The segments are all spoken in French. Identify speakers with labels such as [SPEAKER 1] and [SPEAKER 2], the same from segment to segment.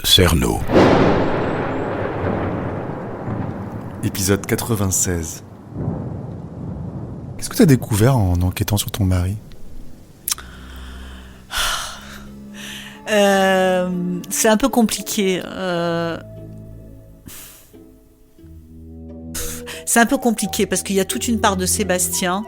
[SPEAKER 1] Cerno.
[SPEAKER 2] Épisode 96. Qu'est-ce que tu as découvert en enquêtant sur ton mari ?
[SPEAKER 3] C'est un peu compliqué. C'est un peu compliqué parce qu'il y a toute une part de Sébastien.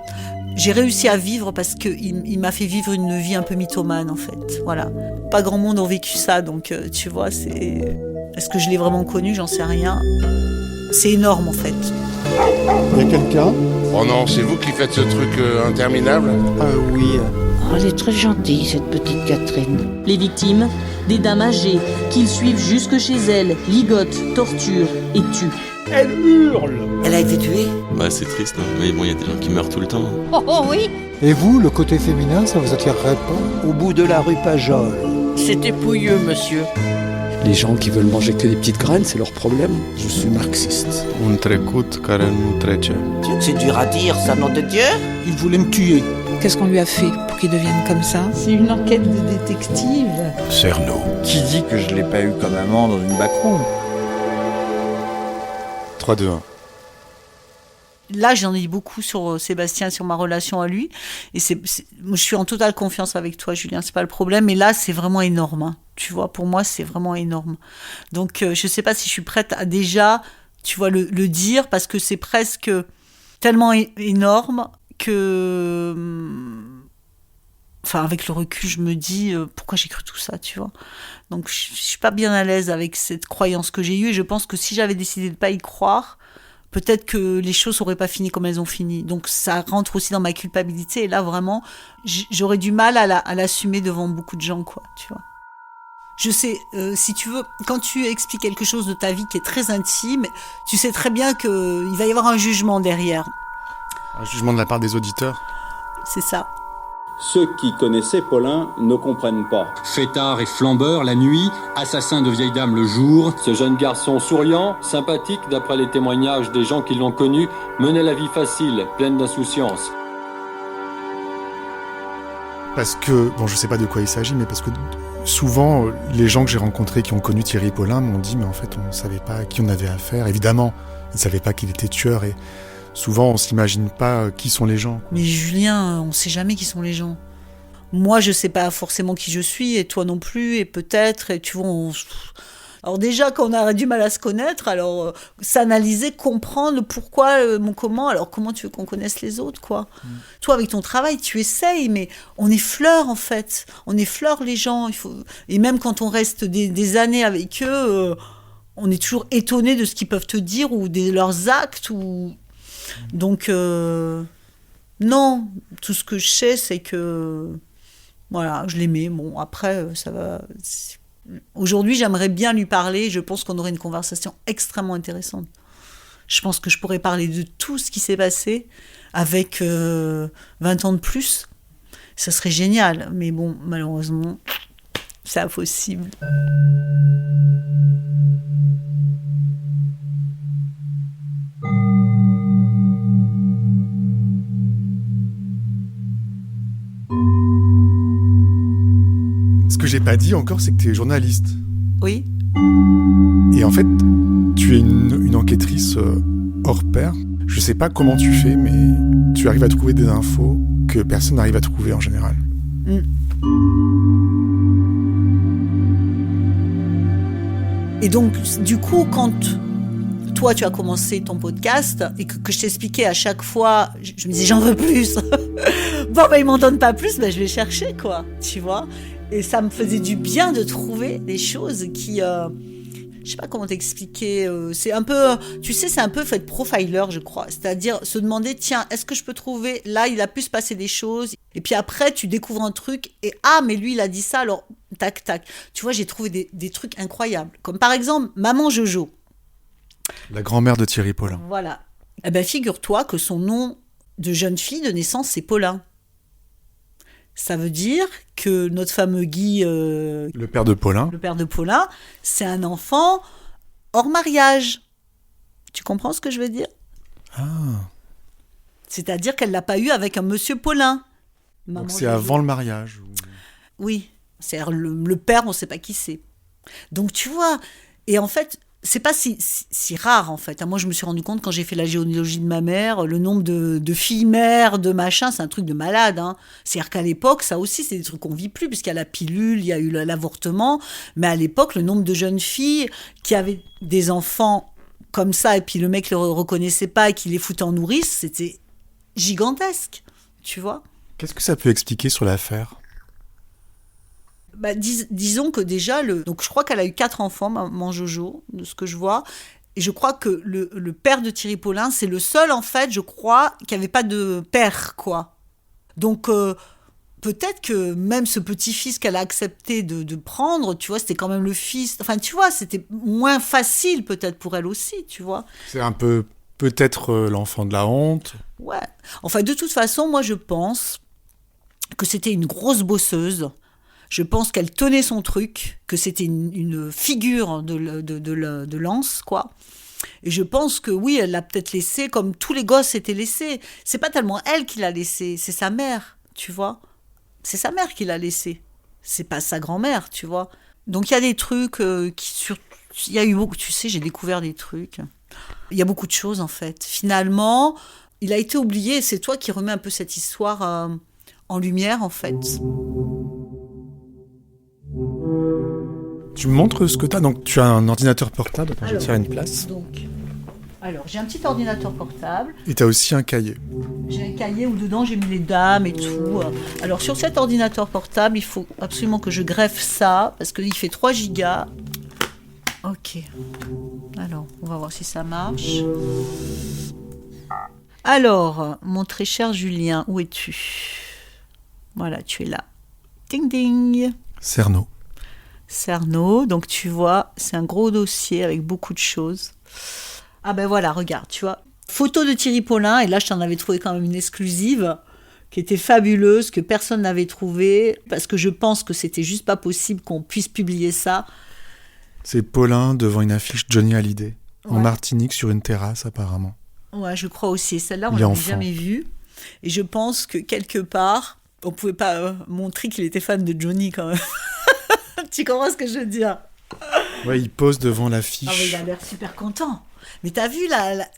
[SPEAKER 3] J'ai réussi à vivre parce qu'il m'a fait vivre une vie un peu mythomane en fait. Voilà. Pas grand monde a vécu ça, donc tu vois, c'est... Est-ce que je l'ai vraiment connu ? J'en sais rien. C'est énorme en fait.
[SPEAKER 4] Il y a quelqu'un ?
[SPEAKER 1] Oh non, c'est vous qui faites ce truc interminable ?
[SPEAKER 4] Oui.
[SPEAKER 5] Oh, elle est très gentille, cette petite Catherine.
[SPEAKER 6] Les victimes, des dames âgées, qu'ils suivent jusque chez elles, ligotent, torturent et tuent.
[SPEAKER 4] Elle hurle !
[SPEAKER 5] Elle a été tuée ?
[SPEAKER 7] Bah c'est triste, hein. Mais bon, il y a des gens qui meurent tout le temps.
[SPEAKER 5] Oh oui.
[SPEAKER 4] Et vous, le côté féminin, ça vous attirerait pas ? Au bout de la rue Pajol.
[SPEAKER 5] C'était pouilleux, monsieur.
[SPEAKER 8] Les gens qui veulent manger que des petites graines, c'est leur problème. Je suis marxiste.
[SPEAKER 2] Un trecut care nu trece.
[SPEAKER 5] C'est dur à dire, ça, nom de Dieu.
[SPEAKER 4] Il voulait me tuer.
[SPEAKER 9] Qu'est-ce qu'on lui a fait pour qu'il devienne comme ça ?
[SPEAKER 10] C'est une enquête de détective.
[SPEAKER 1] Cerno.
[SPEAKER 11] Qui dit que je l'ai pas eu comme amant dans une backroom ?
[SPEAKER 2] 3, 2, 1.
[SPEAKER 3] Là, j'en ai dit beaucoup sur Sébastien, sur ma relation à lui. Et moi, je suis en totale confiance avec toi, Julien, c'est pas le problème. Mais là, c'est vraiment énorme. Hein. Tu vois, pour moi, c'est vraiment énorme. Donc, je sais pas si je suis prête à déjà, tu vois, le dire, parce que c'est presque tellement énorme que... Enfin, avec le recul, je me dis, pourquoi j'ai cru tout ça, tu vois. Donc, je suis pas bien à l'aise avec cette croyance que j'ai eue. Et je pense que si j'avais décidé de pas y croire, peut-être que les choses n'auraient pas fini comme elles ont fini. Donc ça rentre aussi dans ma culpabilité. Et là, vraiment, j'aurais du mal à l'assumer devant beaucoup de gens, quoi, tu vois. Je sais, si tu veux, quand tu expliques quelque chose de ta vie qui est très intime, tu sais très bien qu'il va y avoir un jugement derrière.
[SPEAKER 2] Un jugement de la part des auditeurs ?
[SPEAKER 3] C'est ça.
[SPEAKER 12] Ceux qui connaissaient Paulin ne comprennent pas.
[SPEAKER 13] Fêtard et flambeur la nuit, assassin de vieilles dames le jour.
[SPEAKER 12] Ce jeune garçon souriant, sympathique d'après les témoignages des gens qui l'ont connu, menait la vie facile, pleine d'insouciance.
[SPEAKER 2] Parce que, bon, je sais pas de quoi il s'agit, mais parce que souvent, les gens que j'ai rencontrés qui ont connu Thierry Paulin m'ont dit, mais en fait, on ne savait pas à qui on avait affaire. Évidemment, ils ne savaient pas qu'il était tueur et souvent, on s'imagine pas qui sont les gens.
[SPEAKER 3] Mais Julien, on sait jamais qui sont les gens. Moi, je sais pas forcément qui je suis, et toi non plus, et peut-être, et tu vois, Alors déjà, quand on a du mal à se connaître, alors s'analyser, comprendre le pourquoi, mon comment, alors comment tu veux qu'on connaisse les autres, quoi. Toi, avec ton travail, tu essayes, mais on effleure, en fait. On effleure les gens. Et même quand on reste des années avec eux, on est toujours étonné de ce qu'ils peuvent te dire, ou de leurs actes, ou... Donc, non, tout ce que je sais, c'est que, voilà, je l'aimais. Bon, après, ça va... Aujourd'hui, j'aimerais bien lui parler. Je pense qu'on aurait une conversation extrêmement intéressante. Je pense que je pourrais parler de tout ce qui s'est passé avec 20 ans de plus. Ça serait génial. Mais bon, malheureusement, c'est impossible.
[SPEAKER 2] Ce que j'ai pas dit encore, c'est que tu es journaliste.
[SPEAKER 3] Oui.
[SPEAKER 2] Et en fait, tu es une enquêtrice hors pair. Je sais pas comment tu fais, mais tu arrives à trouver des infos que personne n'arrive à trouver en général.
[SPEAKER 3] Et donc, du coup, quand toi, tu as commencé ton podcast et que je t'expliquais à chaque fois, je me disais, j'en veux plus. Bon, ils m'en donnent pas plus, je vais chercher, quoi, tu vois. Et ça me faisait du bien de trouver des choses qui... je sais pas comment t'expliquer. C'est un peu... Tu sais, c'est un peu fait profiler, je crois. C'est-à-dire se demander, tiens, est-ce que je peux trouver... Là, il a pu se passer des choses. Et puis après, tu découvres un truc. Et ah, mais lui, il a dit ça, alors tac, tac. Tu vois, j'ai trouvé des trucs incroyables. Comme par exemple, Maman Jojo.
[SPEAKER 2] La grand-mère de Thierry Paulin.
[SPEAKER 3] Voilà. Eh ben, figure-toi que son nom de jeune fille de naissance, c'est Paulin. Ça veut dire que notre fameux Guy...
[SPEAKER 2] le père de Paulin.
[SPEAKER 3] Le père de Paulin, c'est un enfant hors mariage. Tu comprends ce que je veux dire ?
[SPEAKER 2] Ah.
[SPEAKER 3] C'est-à-dire qu'elle ne l'a pas eu avec un monsieur Paulin.
[SPEAKER 2] Donc c'est avant le mariage.
[SPEAKER 3] Oui. C'est-à-dire le père, on ne sait pas qui c'est. Donc tu vois, et en fait, c'est pas si rare en fait. Moi, je me suis rendu compte quand j'ai fait la généalogie de ma mère, le nombre de filles mères, de machin, c'est un truc de malade. Hein. C'est-à-dire qu'à l'époque, ça aussi, c'est des trucs qu'on vit plus, puisqu'il y a la pilule, il y a eu l'avortement. Mais à l'époque, le nombre de jeunes filles qui avaient des enfants comme ça, et puis le mec ne le reconnaissait pas et qui les foutait en nourrice, c'était gigantesque, tu vois.
[SPEAKER 2] Qu'est-ce que ça peut expliquer sur l'affaire ?
[SPEAKER 3] Disons que déjà, donc je crois qu'elle a eu 4 enfants, maman Jojo, de ce que je vois. Et je crois que le père de Thierry Paulin, c'est le seul, en fait, je crois, qui n'avait pas de père, quoi. Donc, peut-être que même ce petit-fils qu'elle a accepté de prendre, tu vois, c'était quand même le fils. Enfin, tu vois, c'était moins facile, peut-être, pour elle aussi, tu vois.
[SPEAKER 2] C'est un peu, peut-être, l'enfant de la honte.
[SPEAKER 3] Ouais. Enfin, de toute façon, moi, je pense que c'était une grosse bosseuse. Je pense qu'elle tenait son truc, que c'était une figure de lance, quoi. Et je pense que oui, elle l'a peut-être laissé comme tous les gosses étaient laissés. C'est pas tellement elle qui l'a laissé, c'est sa mère, tu vois. C'est sa mère qui l'a laissé. C'est pas sa grand-mère, tu vois. Donc il y a des trucs il y a eu beaucoup, tu sais, j'ai découvert des trucs. Il y a beaucoup de choses, en fait. Finalement, il a été oublié. C'est toi qui remets un peu cette histoire en lumière, en fait.
[SPEAKER 2] Tu me montres ce que tu as. Donc, tu as un ordinateur portable. Attends, je vais te faire une place.
[SPEAKER 3] Alors, j'ai un petit ordinateur portable.
[SPEAKER 2] Et tu as aussi un cahier.
[SPEAKER 3] J'ai un cahier où dedans j'ai mis les dames et tout. Alors, sur cet ordinateur portable, il faut absolument que je greffe ça parce qu'il fait 3 gigas. Ok. Alors, on va voir si ça marche. Alors, mon très cher Julien, où es-tu ? Voilà, tu es là. Ding ding. Cerno, donc tu vois, c'est un gros dossier avec beaucoup de choses. Ah ben voilà, regarde, tu vois. Photo de Thierry Paulin, et là je t'en avais trouvé quand même une exclusive, qui était fabuleuse, que personne n'avait trouvée, parce que je pense que c'était juste pas possible qu'on puisse publier ça.
[SPEAKER 2] C'est Paulin devant une affiche Johnny Hallyday, en Martinique sur une terrasse apparemment.
[SPEAKER 3] Ouais, je crois aussi, et celle-là on l'avait jamais vue. Et je pense que quelque part, on pouvait pas montrer qu'il était fan de Johnny quand même. Tu comprends ce que je veux dire ?
[SPEAKER 2] Ouais, il pose devant l'affiche.
[SPEAKER 3] Ah ouais, il a l'air super content. Mais t'as vu,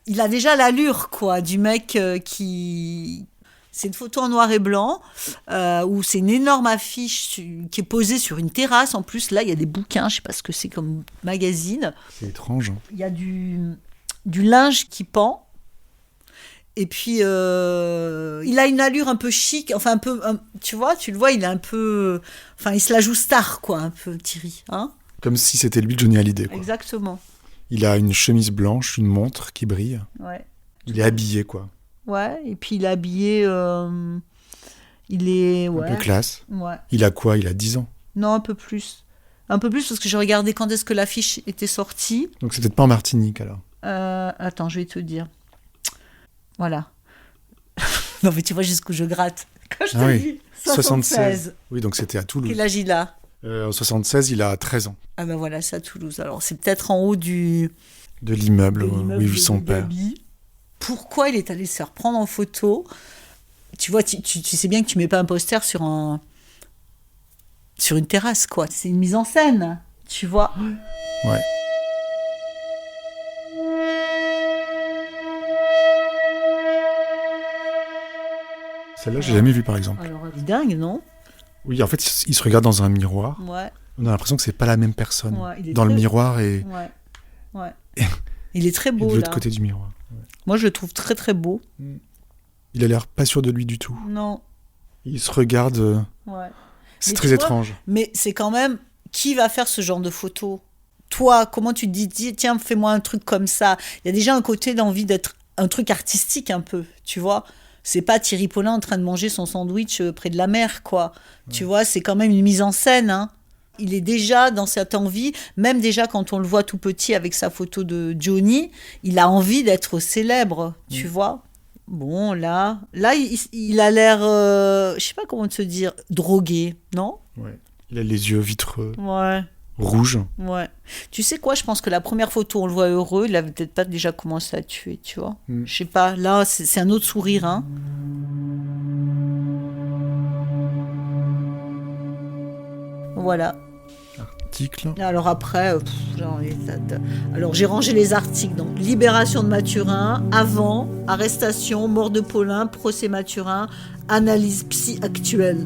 [SPEAKER 3] il a déjà l'allure, quoi, du mec qui... C'est une photo en noir et blanc, où c'est une énorme affiche qui est posée sur une terrasse. En plus, là, il y a des bouquins, je sais pas ce que c'est comme magazine.
[SPEAKER 2] C'est étrange.
[SPEAKER 3] Il y a du linge qui pend. Et puis, il a une allure un peu chic, enfin tu vois, tu le vois, il est un peu... Enfin, il se la joue star, quoi, un peu, Thierry. Hein ?
[SPEAKER 2] Comme si c'était lui Johnny Hallyday, quoi.
[SPEAKER 3] Exactement.
[SPEAKER 2] Il a une chemise blanche, une montre qui brille.
[SPEAKER 3] Ouais.
[SPEAKER 2] Il est habillé, quoi.
[SPEAKER 3] Ouais, et puis il est habillé... il est... Ouais.
[SPEAKER 2] Un peu classe.
[SPEAKER 3] Ouais.
[SPEAKER 2] Il a quoi ? Il a 10 ans.
[SPEAKER 3] Non, un peu plus. Un peu plus, parce que j'ai regardé quand est-ce que l'affiche était sortie.
[SPEAKER 2] Donc c'est peut-être pas en Martinique, alors.
[SPEAKER 3] Attends, je vais te dire. Voilà. Non, mais tu vois jusqu'où je gratte. Quand je te dis 76.
[SPEAKER 2] Oui, donc c'était à Toulouse.
[SPEAKER 3] Quel âge il a ?
[SPEAKER 2] En 76, il a 13 ans.
[SPEAKER 3] Ah ben voilà, c'est à Toulouse. Alors, c'est peut-être en haut de
[SPEAKER 2] l'immeuble où vit son père.
[SPEAKER 3] Pourquoi il est allé se faire prendre en photo ? Tu vois, tu sais bien que tu mets pas un poster sur une terrasse, quoi. C'est une mise en scène, tu vois.
[SPEAKER 2] Ouais. Celle-là, j'ai jamais vue, par exemple.
[SPEAKER 3] Alors, elle est dingue, non ?
[SPEAKER 2] Oui, en fait, il se regarde dans un miroir.
[SPEAKER 3] Ouais.
[SPEAKER 2] On a l'impression que c'est pas la même personne.
[SPEAKER 3] Ouais,
[SPEAKER 2] dans le miroir et...
[SPEAKER 3] Ouais. Il est très beau,
[SPEAKER 2] de l'autre
[SPEAKER 3] là.
[SPEAKER 2] côté du miroir. Ouais.
[SPEAKER 3] Moi, je le trouve très, très beau.
[SPEAKER 2] Il a l'air pas sûr de lui du tout.
[SPEAKER 3] Non.
[SPEAKER 2] Il se regarde...
[SPEAKER 3] Ouais.
[SPEAKER 2] C'est très étrange.
[SPEAKER 3] Mais c'est quand même... Qui va faire ce genre de photos ? Toi, comment tu te dis, tiens, fais-moi un truc comme ça ? Il y a déjà un côté d'envie d'être un truc artistique, un peu, tu vois ? C'est pas Thierry Paulin en train de manger son sandwich près de la mer, quoi. Ouais. Tu vois, c'est quand même une mise en scène, hein. Il est déjà dans cette envie, même déjà quand on le voit tout petit avec sa photo de Johnny, il a envie d'être célèbre, tu vois. Bon, là il a l'air, je sais pas comment te dire, drogué, non ?
[SPEAKER 2] Ouais. Il a les yeux vitreux.
[SPEAKER 3] Ouais.
[SPEAKER 2] Rouge.
[SPEAKER 3] Ouais. Tu sais quoi, je pense que la première photo, on le voit heureux, il avait peut-être pas déjà commencé à tuer, tu vois. Je sais pas, là, c'est un autre sourire, hein. Voilà.
[SPEAKER 2] articles.
[SPEAKER 3] Alors après, alors j'ai rangé les articles. Donc, libération de Mathurin, avant, arrestation, mort de Paulin, procès Mathurin, analyse psy actuelle.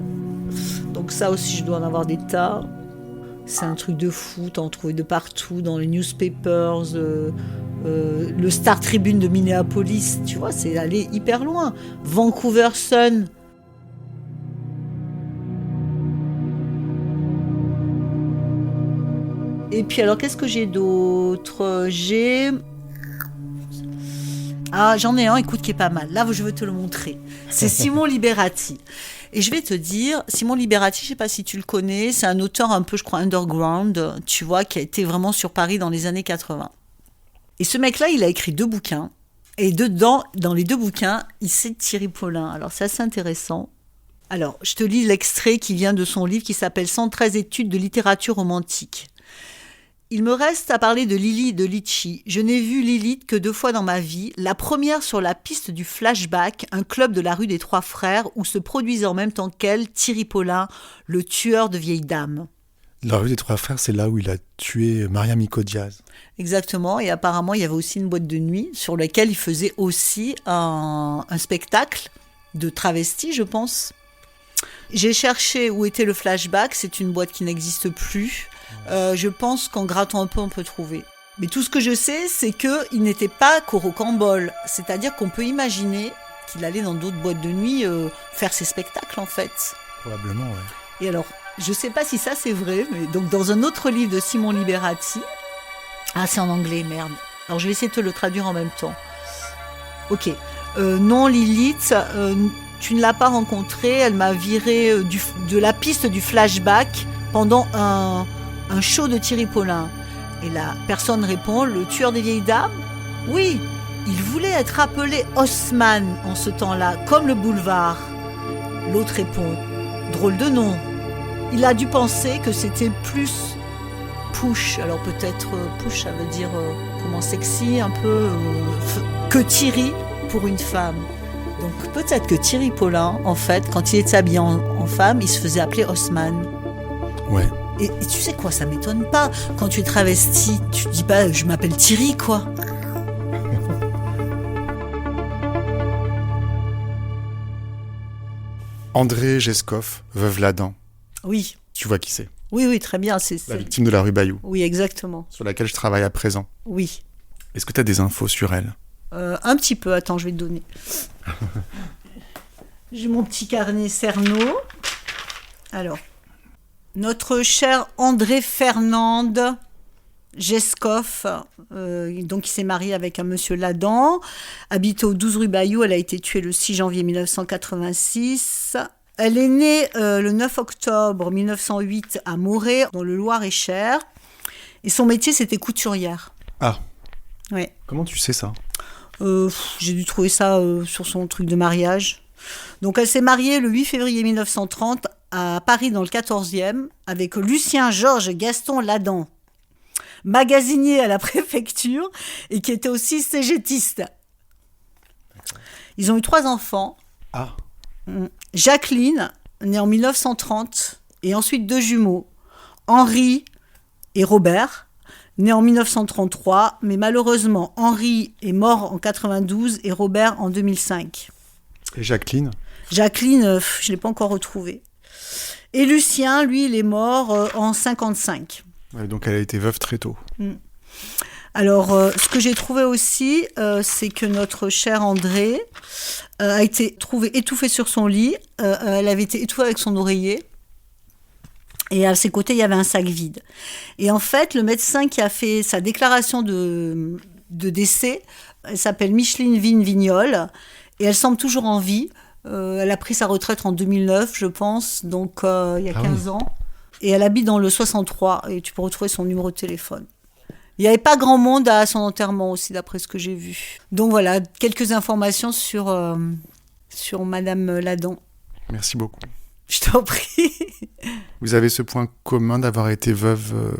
[SPEAKER 3] Donc ça aussi, je dois en avoir des tas. C'est un truc de fou, t'en trouves de partout, dans les newspapers, le Star Tribune de Minneapolis, tu vois, c'est allé hyper loin. Vancouver Sun. Et puis alors, qu'est-ce que j'ai d'autre ? J'en ai un, écoute, qui est pas mal. Là, je veux te le montrer. C'est Simon Liberati. Et je vais te dire, Simon Liberati, je sais pas si tu le connais, c'est un auteur un peu, je crois, underground, tu vois, qui a été vraiment sur Paris dans les années 80. Et ce mec-là, il a écrit 2 bouquins. Et dedans, dans les 2 bouquins, il cite Thierry Paulin. Alors, c'est assez intéressant. Alors, je te lis l'extrait qui vient de son livre qui s'appelle « 113 études de littérature romantique ». Il me reste à parler de Lili et de Litchi. Je n'ai vu Lilith que 2 fois dans ma vie. La première sur la piste du Flashback, un club de la rue des Trois Frères, où se produisait en même temps qu'elle Thierry Paulin, le tueur de vieilles dames.
[SPEAKER 2] La rue des Trois Frères, c'est là où il a tué Maria Miko Diaz.
[SPEAKER 3] Exactement, et apparemment il y avait aussi une boîte de nuit sur laquelle il faisait aussi un spectacle de travesti, je pense. J'ai cherché où était le Flashback, c'est une boîte qui n'existe plus. Je pense qu'en grattant un peu, on peut trouver. Mais tout ce que je sais, c'est qu'il n'était pas qu'au Rocambole. C'est-à-dire qu'on peut imaginer qu'il allait dans d'autres boîtes de nuit faire ses spectacles, en fait.
[SPEAKER 2] Probablement, ouais.
[SPEAKER 3] Et alors, je sais pas si ça c'est vrai, mais donc dans un autre livre de Simon Liberati... Ah, c'est en anglais, merde. Alors, je vais essayer de te le traduire en même temps. Ok. Non, Lilith, tu ne l'as pas rencontrée. Elle m'a viré de la piste du Flashback pendant un show de Thierry Paulin. Et la personne répond, le tueur des vieilles dames ? Oui, il voulait être appelé Haussmann en ce temps-là, comme le boulevard. L'autre répond, drôle de nom. Il a dû penser que c'était plus push. Alors peut-être push, ça veut dire comment sexy, un peu que Thierry pour une femme. Donc peut-être que Thierry Paulin, en fait, quand il était habillé en femme, il se faisait appeler Haussmann.
[SPEAKER 2] Ouais.
[SPEAKER 3] Et tu sais quoi, ça m'étonne pas. Quand tu es travesti, tu te dis pas je m'appelle Thierry, quoi.
[SPEAKER 2] André Gescoff, veuve Ladan.
[SPEAKER 3] Oui.
[SPEAKER 2] Tu vois qui c'est ?
[SPEAKER 3] Oui, très bien. C'est
[SPEAKER 2] la victime de la rue Bayou.
[SPEAKER 3] Oui, exactement.
[SPEAKER 2] Sur laquelle je travaille à présent.
[SPEAKER 3] Oui.
[SPEAKER 2] Est-ce que tu as des infos sur elle ?
[SPEAKER 3] Un petit peu. Attends, je vais te donner. J'ai mon petit carnet Cerno. Alors, notre cher André Fernande Gescoff, donc il s'est marié avec un monsieur Ladan, habite au 12 rue Bayou. Elle a été tuée le 6 janvier 1986. Elle est née le 9 octobre 1908 à Morée, dans le Loir-et-Cher. Et son métier, c'était couturière.
[SPEAKER 2] Ah.
[SPEAKER 3] Ouais.
[SPEAKER 2] Comment tu sais ça ?
[SPEAKER 3] J'ai dû trouver ça sur son truc de mariage. Donc elle s'est mariée le 8 février 1930 à Paris dans le 14e avec Lucien Georges Gaston Ladan, magasinier à la préfecture et qui était aussi cégétiste. Ils ont eu 3 enfants.
[SPEAKER 2] Ah.
[SPEAKER 3] Jacqueline, née en 1930, et ensuite 2 jumeaux, Henri et Robert, nés en 1933, mais malheureusement Henri est mort en 92 et Robert en 2005.
[SPEAKER 2] Et Jacqueline ?
[SPEAKER 3] Jacqueline, je ne l'ai pas encore retrouvée. Et Lucien, lui, il est mort en 55.
[SPEAKER 2] Ouais, donc elle a été veuve très tôt.
[SPEAKER 3] Alors, ce que j'ai trouvé aussi, c'est que notre cher André a été trouvé étouffé sur son lit. Elle avait été étouffée avec son oreiller. Et à ses côtés, il y avait un sac vide. Et en fait, le médecin qui a fait sa déclaration de décès, elle s'appelle Micheline Vignol. Et elle semble toujours en vie. Elle a pris sa retraite en 2009, je pense, donc il y a 15 ans. Et elle habite dans le 63, et tu peux retrouver son numéro de téléphone. Il n'y avait pas grand monde à son enterrement aussi, d'après ce que j'ai vu. Donc voilà, quelques informations sur Madame Ladan.
[SPEAKER 2] Merci beaucoup.
[SPEAKER 3] Je t'en prie.
[SPEAKER 2] Vous avez ce point commun d'avoir été veuve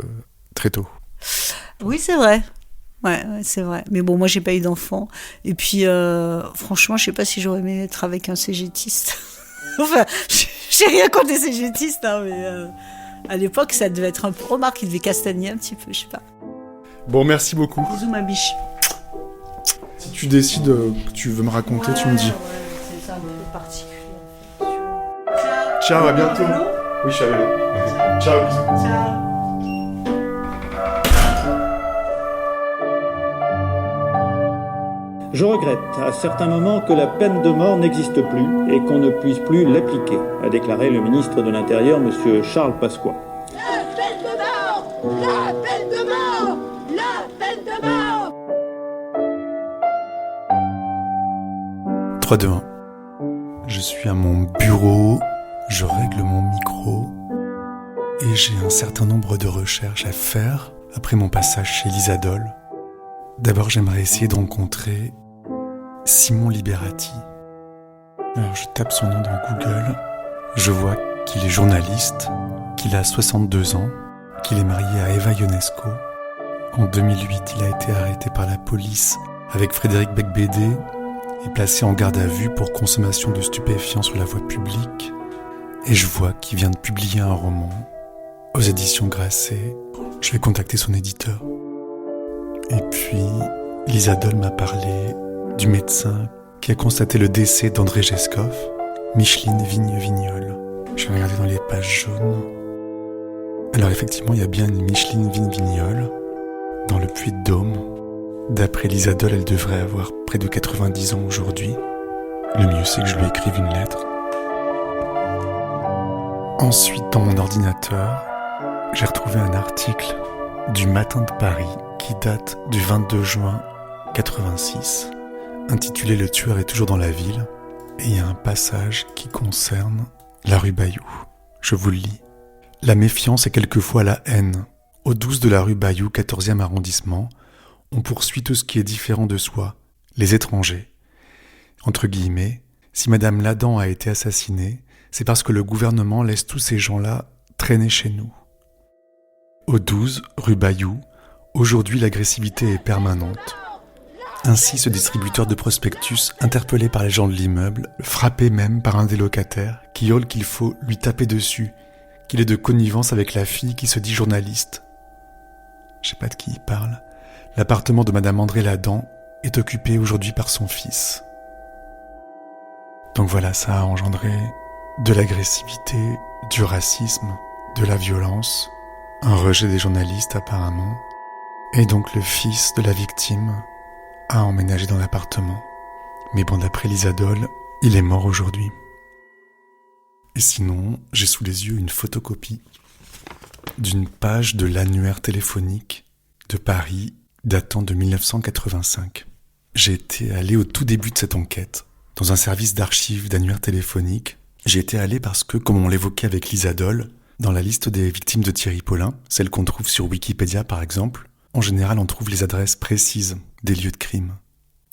[SPEAKER 2] très tôt.
[SPEAKER 3] Oui, c'est vrai. Ouais, c'est vrai. Mais bon, moi, j'ai pas eu d'enfant. Et puis, franchement, je sais pas si j'aurais aimé être avec un cégétiste. Enfin, j'ai rien contre les cégétistes, hein, mais À l'époque, ça devait être un peu... Remarque, il devait castagner un petit peu, je sais pas.
[SPEAKER 2] Bon, merci beaucoup.
[SPEAKER 3] Bisous, ma biche.
[SPEAKER 2] Si tu décides que tu veux me raconter, tu me dis.
[SPEAKER 3] Ouais, c'est un peu particulier.
[SPEAKER 2] Ciao, à bientôt. Oui, je suis à vélo. Ciao, bisous.
[SPEAKER 3] Ciao.
[SPEAKER 14] Je regrette à certains moments que la peine de mort n'existe plus et qu'on ne puisse plus l'appliquer, a déclaré le ministre de l'Intérieur, M. Charles Pasqua.
[SPEAKER 15] La peine de mort! La peine de mort! La peine de mort!
[SPEAKER 2] 3, 2, 1. Je suis à mon bureau, je règle mon micro et j'ai un certain nombre de recherches à faire après mon passage chez l'Isadol. D'abord, j'aimerais essayer de rencontrer Simon Liberati. Alors, je tape son nom dans Google. Je vois qu'il est journaliste, qu'il a 62 ans, qu'il est marié à Eva Ionesco. En 2008, il a été arrêté par la police avec Frédéric Becbédé et placé en garde à vue pour consommation de stupéfiants sur la voie publique. Et je vois qu'il vient de publier un roman aux éditions Grasset. Je vais contacter son éditeur. Et puis, l'Isadol m'a parlé du médecin qui a constaté le décès d'André Geskov, Micheline Vigne-Vignol. Je vais regarder dans les pages jaunes. Alors effectivement, il y a bien une Micheline Vigne-Vignol dans le Puy-de-Dôme. D'après l'Isadol, elle devrait avoir près de 90 ans aujourd'hui. Le mieux, c'est que je lui écrive une lettre. Ensuite, dans mon ordinateur, j'ai retrouvé un article du Matin de Paris qui date du 22 juin 86, intitulé « Le tueur est toujours dans la ville », et il y a un passage qui concerne la rue Bayou. Je vous le lis. « La méfiance est quelquefois la haine. Au 12 de la rue Bayou, 14e arrondissement, on poursuit tout ce qui est différent de soi, les étrangers. Entre guillemets, si Madame Ladan a été assassinée, c'est parce que le gouvernement laisse tous ces gens-là traîner chez nous. Au 12 rue Bayou, aujourd'hui l'agressivité est permanente. Ainsi, ce distributeur de prospectus, interpellé par les gens de l'immeuble, frappé même par un des locataires, qui hurle qu'il faut lui taper dessus, qu'il est de connivence avec la fille qui se dit journaliste. Je sais pas de qui il parle. L'appartement de Madame André Ladan est occupé aujourd'hui par son fils. Donc voilà, ça a engendré de l'agressivité, du racisme, de la violence, un rejet des journalistes apparemment, et donc le fils de la victime a emménagé dans l'appartement. Mais bon, d'après l'Isadol, il est mort aujourd'hui. Et sinon, j'ai sous les yeux une photocopie d'une page de l'annuaire téléphonique de Paris datant de 1985. J'ai été allé au tout début de cette enquête, dans un service d'archives d'annuaires téléphoniques. J'y étais allé parce que, comme on l'évoquait avec l'Isadol, dans la liste des victimes de Thierry Paulin, celle qu'on trouve sur Wikipédia par exemple, en général on trouve les adresses précises des lieux de crime.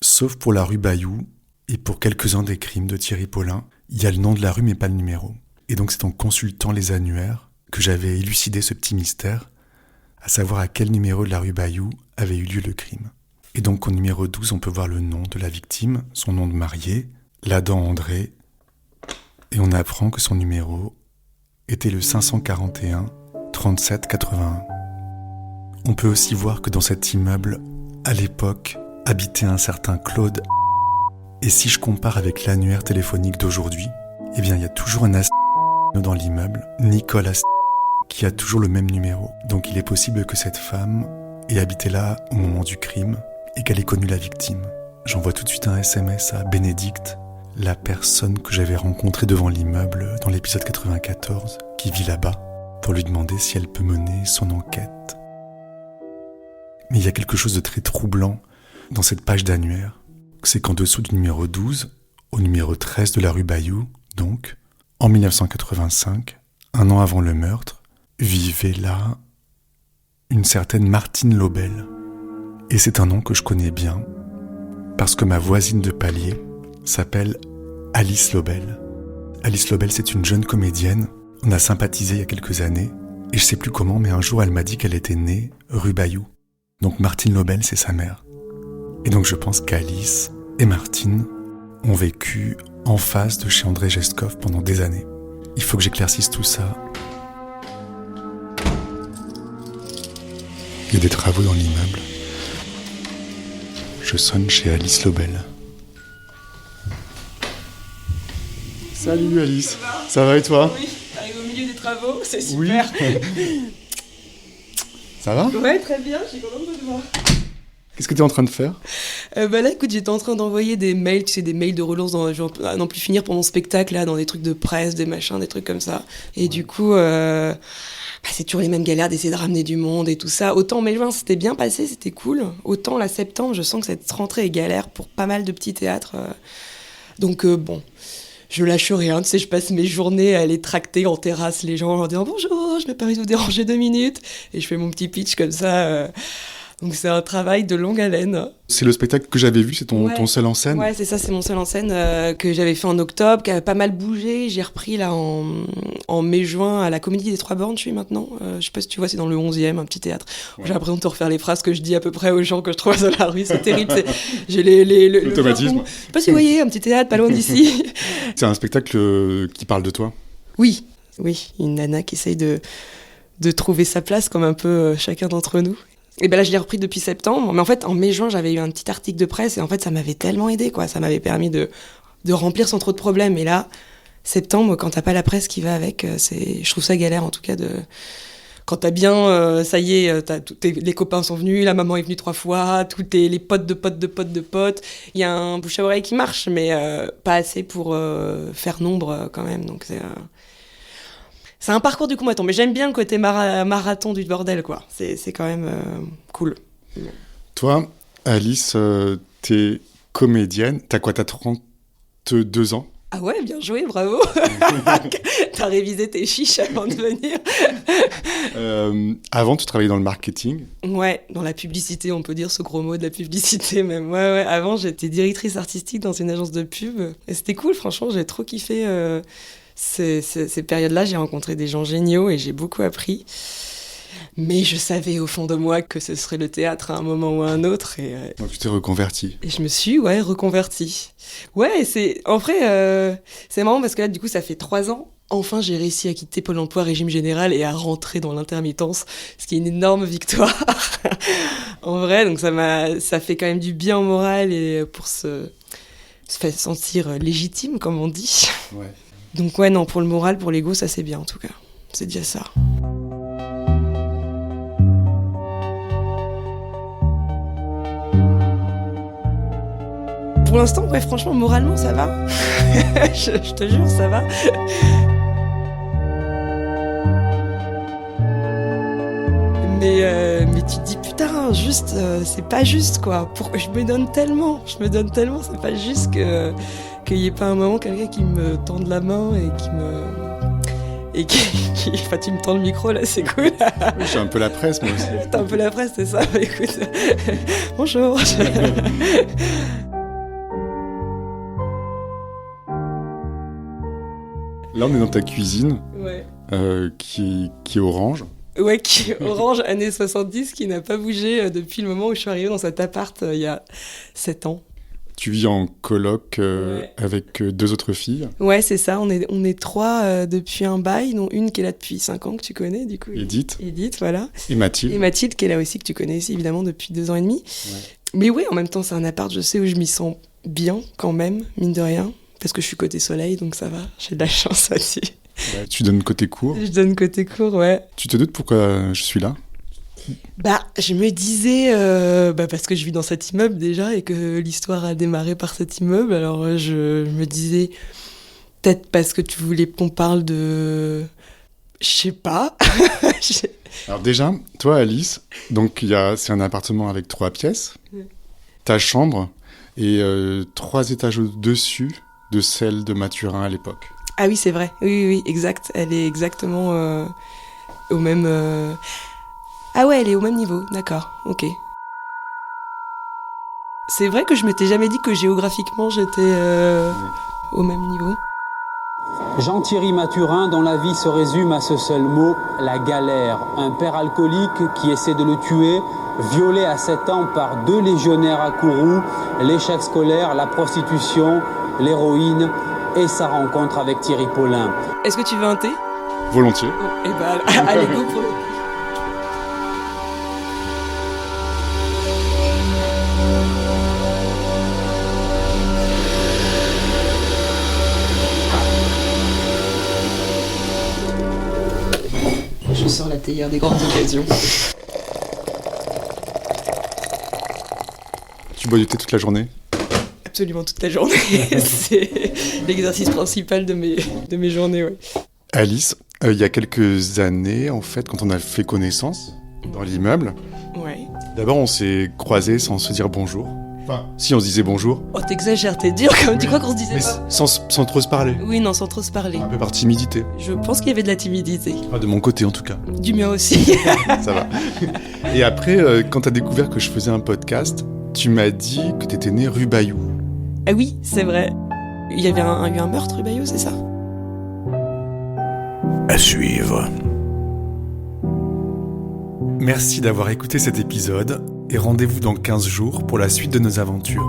[SPEAKER 2] Sauf pour la rue Bayou et pour quelques-uns des crimes de Thierry Paulin, il y a le nom de la rue mais pas le numéro. Et donc c'est en consultant les annuaires que j'avais élucidé ce petit mystère, à savoir à quel numéro de la rue Bayou avait eu lieu le crime. Et donc au numéro 12, on peut voir le nom de la victime, son nom de mariée, Ladan André, et on apprend que son numéro était le 541 37 81. On peut aussi voir que dans cet immeuble, à l'époque, habitait un certain Claude. Et si je compare avec l'annuaire téléphonique d'aujourd'hui, eh bien il y a toujours un dans l'immeuble, Nicole qui a toujours le même numéro. Donc il est possible que cette femme ait habité là au moment du crime et qu'elle ait connu la victime. J'envoie tout de suite un SMS à Bénédicte, la personne que j'avais rencontrée devant l'immeuble dans l'épisode 94, qui vit là-bas, pour lui demander si elle peut mener son enquête. Mais il y a quelque chose de très troublant dans cette page d'annuaire, c'est qu'en dessous du numéro 12, au numéro 13 de la rue Bayou, donc, en 1985, un an avant le meurtre, vivait là une certaine Martine Lobel. Et c'est un nom que je connais bien, parce que ma voisine de palier s'appelle Alice Lobel. Alice Lobel, c'est une jeune comédienne, on a sympathisé il y a quelques années, et je sais plus comment, mais un jour elle m'a dit qu'elle était née rue Bayou. Donc Martine Lobel, c'est sa mère. Et donc je pense qu'Alice et Martine ont vécu en face de chez André Geskov pendant des années. Il faut que j'éclaircisse tout ça. Il y a des travaux dans l'immeuble. Je sonne chez Alice Lobel. Salut Alice, ça va et toi?
[SPEAKER 16] Oui, t'arrives au milieu des travaux, c'est super.
[SPEAKER 2] Oui. Ça va?
[SPEAKER 16] Ouais, très bien, je suis contente de te voir.
[SPEAKER 2] Qu'est-ce que tu es en train de faire?
[SPEAKER 16] Là, écoute, j'étais en train d'envoyer des mails, tu sais, des mails de relance à n'en plus finir pour mon spectacle, là, dans des trucs de presse, des machins, des trucs comme ça. Et du coup, c'est toujours les mêmes galères d'essayer de ramener du monde et tout ça. Autant mai-juin, c'était bien passé, c'était cool. Autant là, septembre, je sens que cette rentrée est galère pour pas mal de petits théâtres. Donc, bon, je lâche rien. Tu sais, je passe mes journées à aller tracter en terrasse les gens en leur disant « Bonjour, je me permets de vous déranger 2 minutes ». Et je fais mon petit pitch comme ça. Donc c'est un travail de longue haleine.
[SPEAKER 2] C'est le spectacle que j'avais vu, c'est ton seul en scène? Ouais,
[SPEAKER 16] c'est ça, c'est mon seul en scène que j'avais fait en octobre, qui avait pas mal bougé. J'ai repris là en mai-juin à la Comédie des Trois Bornes, je suis maintenant. Je sais pas si tu vois, c'est dans le 11e, un petit théâtre. Ouais. J'ai l'impression de te refaire les phrases que je dis à peu près aux gens que je trouve sur la rue, c'est terrible. J'ai
[SPEAKER 2] l'automatisme.
[SPEAKER 16] Je sais pas si vous voyez, un petit théâtre pas loin d'ici.
[SPEAKER 2] C'est un spectacle qui parle de toi?
[SPEAKER 16] Oui, une nana qui essaye de trouver sa place comme un peu chacun d'entre nous. Et ben là, je l'ai repris depuis septembre. Mais en fait, en mai-juin, j'avais eu un petit article de presse et en fait, ça m'avait tellement aidé, quoi. Ça m'avait permis de remplir sans trop de problèmes. Et là, septembre, quand t'as pas la presse qui va avec, je trouve ça galère, en tout cas, quand t'as bien, ça y est, les copains sont venus, la maman est venue 3 fois, les potes de potes. Il y a un bouche à oreille qui marche, mais pas assez pour faire nombre, quand même. Donc, c'est un parcours du combattant, mais j'aime bien le côté marathon du bordel, quoi. C'est quand même cool.
[SPEAKER 2] Toi, Alice, t'es comédienne. T'as quoi, t'as 32 ans?
[SPEAKER 16] Ah ouais, bien joué, bravo. T'as révisé tes chiches avant de venir.
[SPEAKER 2] Avant, tu travaillais dans le marketing? Ouais,
[SPEAKER 16] dans la publicité, on peut dire ce gros mot de la publicité même. Ouais, avant, j'étais directrice artistique dans une agence de pub. Et c'était cool, franchement, j'ai trop kiffé... Ces périodes-là, j'ai rencontré des gens géniaux et j'ai beaucoup appris. Mais je savais au fond de moi que ce serait le théâtre à un moment ou à un autre.
[SPEAKER 2] Donc tu t'es reconvertie.
[SPEAKER 16] Et je me suis, reconvertie. Ouais, en vrai, c'est marrant parce que là, du coup, ça fait 3 ans. Enfin, j'ai réussi à quitter Pôle emploi, régime général, et à rentrer dans l'intermittence, ce qui est une énorme victoire. En vrai, donc ça fait quand même du bien au moral et pour se faire sentir légitime, comme on dit. Ouais. Donc ouais, non, pour le moral, pour l'ego, ça c'est bien en tout cas. C'est déjà ça. Pour l'instant, ouais, franchement, moralement, ça va. je te jure, ça va. Mais tu te dis, putain, juste, c'est pas juste, quoi. Je me donne tellement, c'est pas juste qu'il n'y ait pas un moment quelqu'un qui me tende la main et enfin, tu me tends le micro, là, c'est cool.
[SPEAKER 2] Je suis un peu la presse, moi aussi.
[SPEAKER 16] T'es un peu la presse, c'est ça. Écoute, bonjour.
[SPEAKER 2] Là, on est dans ta cuisine, qui est orange.
[SPEAKER 16] Ouais, qui est orange, années 70, qui n'a pas bougé depuis le moment où je suis arrivée dans cet appart il y a 7 ans.
[SPEAKER 2] Tu vis en coloc avec 2 autres filles.
[SPEAKER 16] Ouais, c'est ça. On est 3 depuis un bail, dont une qui est là depuis 5 ans, que tu connais, du coup.
[SPEAKER 2] Edith,
[SPEAKER 16] voilà.
[SPEAKER 2] Et Mathilde.
[SPEAKER 16] Et Mathilde, qui est là aussi, que tu connais aussi, évidemment, depuis 2 ans et demi. Ouais. Mais ouais, en même temps, c'est un appart, je sais, où je m'y sens bien, quand même, mine de rien. Parce que je suis côté soleil, donc ça va. J'ai de la chance aussi.
[SPEAKER 2] Ouais, tu donnes côté court.
[SPEAKER 16] Je donne côté court, ouais.
[SPEAKER 2] Tu te doutes pourquoi je suis là?
[SPEAKER 16] Je me disais, parce que je vis dans cet immeuble déjà et que l'histoire a démarré par cet immeuble, alors je me disais, peut-être parce que tu voulais qu'on parle de... Je sais pas.
[SPEAKER 2] Alors déjà, toi Alice, donc c'est un appartement avec 3 pièces, ta chambre et 3 étages au-dessus de celle de Mathurin à l'époque.
[SPEAKER 16] Ah oui, c'est vrai, oui, exact, elle est exactement au même... Ah ouais, elle est au même niveau, d'accord, ok. C'est vrai que je m'étais jamais dit que géographiquement j'étais au même niveau.
[SPEAKER 12] Jean-Thierry Mathurin, dont la vie se résume à ce seul mot, la galère. Un père alcoolique qui essaie de le tuer, violé à 7 ans par 2 légionnaires à Kourou, l'échec scolaire, la prostitution, l'héroïne et sa rencontre avec Thierry Paulin.
[SPEAKER 16] Est-ce que tu veux un thé?
[SPEAKER 2] Volontiers.
[SPEAKER 16] Oh, allez, go pour le... saisir des grandes occasions.
[SPEAKER 2] Tu bois du thé toute la journée?
[SPEAKER 16] Absolument toute la journée. C'est l'exercice principal de mes journées, ouais.
[SPEAKER 2] Alice, il y a quelques années, en fait, quand on a fait connaissance dans l'immeuble,
[SPEAKER 16] ouais.
[SPEAKER 2] D'abord on s'est croisés sans se dire bonjour. Enfin, si on se disait bonjour.
[SPEAKER 16] Oh, t'exagères, t'es dur quand même. Tu crois qu'on se disait pas?
[SPEAKER 2] Sans trop se parler.
[SPEAKER 16] Oui, non, sans trop se parler.
[SPEAKER 2] Un peu par timidité.
[SPEAKER 16] Je pense qu'il y avait de la timidité.
[SPEAKER 2] De mon côté, en tout cas.
[SPEAKER 16] Du mien aussi.
[SPEAKER 2] Ça va. Et après, quand t'as découvert que je faisais un podcast, tu m'as dit que t'étais né rue Bayou.
[SPEAKER 16] Ah oui, c'est vrai. Il y avait eu un meurtre rue Bayou, c'est ça?
[SPEAKER 1] À suivre.
[SPEAKER 2] Merci d'avoir écouté cet épisode et rendez-vous dans 15 jours pour la suite de nos aventures.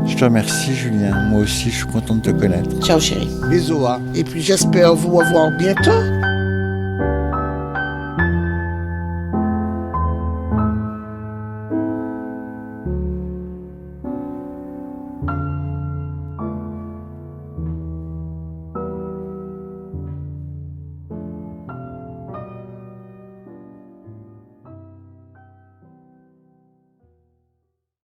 [SPEAKER 11] Je te remercie, Julien. Moi aussi, je suis content de te connaître.
[SPEAKER 5] Ciao, chérie.
[SPEAKER 4] Bisous, hein. Et puis j'espère vous revoir bientôt.